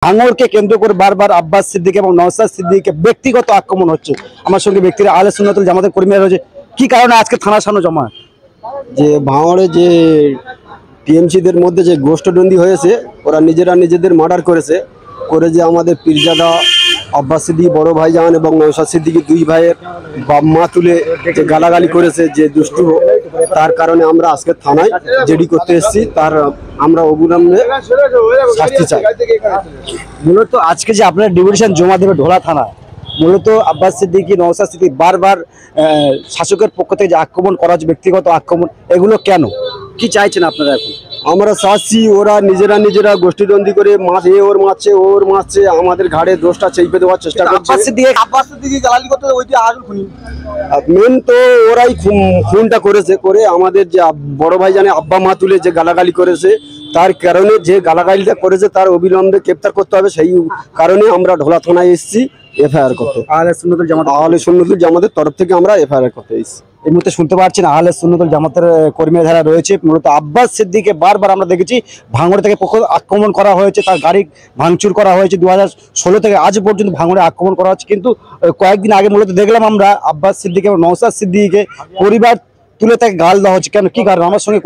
ভাঙড়কে কেন্দ্র করে বারবার আব্বাস সিদ্দিক এবং নওশাদ সিদ্দিকীকে ব্যক্তিগত আক্রমণ হচ্ছে। আমার সঙ্গে ব্যক্তিরা আহলে সুন্নাতুল জামাতের কর্মীরা রয়েছে। কি কারণে আজকে থানার সামনে জমা? যে ভাঙড়ে যে টিএমসিদের মধ্যে যে গোষ্ঠদ্বন্দ্বী হয়েছে, ওরা নিজেদের মার্ডার করেছে, করে যে আমাদের পীরজাদা আব্বাস সিদ্দিক বড় ভাইজান এবং নওশাদ সিদ্দিকী দুই ভাইয়ের বাপ মা তুলে যে গালাগালি করেছে যে দুষ্টু, তার কারণে আমরা আজকে থানায় জেডি করতে এসেছি। তার আমরা অবিলম্বে শাস্তি চাই। মূলত আজকে যে আপনারা ডিভিশন জমা দেবে ঢোলা থানায়, মূলত আব্বাস সিদ্দিকী নওশাদ সিদ্দিক বারবার শাসকের পক্ষ থেকে যে আক্রমণ করা হচ্ছে, ব্যক্তিগত আক্রমণ, এগুলো কেন? কি চাইছেন আপনারা এখন? আমরা চাচ্ছি ওরা নিজেরা গোষ্ঠীদ্বন্দ্বী করে ওর মারছে, আমাদের ঘাড়ে দোষটা চেপে দেওয়ার চেষ্টা করছে। আব্বাস সিদ্দিকী গালাগালি করতে ওইটা আসল খুনি। মেন তো ওরাই খুনটা করেছে, করে আমাদের যে বড় ভাই জানে আব্বা মা তুলে যে গালাগালি করেছে, তার কারণে যে গালাগালিটা করেছে তার অবিলম্বে গ্রেপ্তার করতে হবে। সেই কারণে আমরা ঢোলা থানায় এসেছি এফআইআর করতে। আহলে সুন্নাতুল জামাতের তরফ থেকে আমরা এফআইআর করতে এসেছি। এই মুহূর্তে শুনতে পাচ্ছেন আহলে সুন্নাতুল জামাতের কর্মীরা যারা রয়েছে, মূলত আব্বাস সিদ্দিককে বারবার আমরা দেখেছি ভাঙড় থেকে আক্রমণ করা হয়েছে, তার গাড়ি ভাঙচুর করা হয়েছে। 2016 থেকে আজ পর্যন্ত ভাঙড়ে আক্রমণ করা হচ্ছে, কিন্তু কয়েকদিন আগে মূলত দেখলাম আমরা আব্বাস সিদ্দিক এবং নওশাদ সিদ্দিকীকে পরিবার তুলে তাকে গাল দেওয়া হচ্ছে। কেন, কি কারণ? আমার সঙ্গে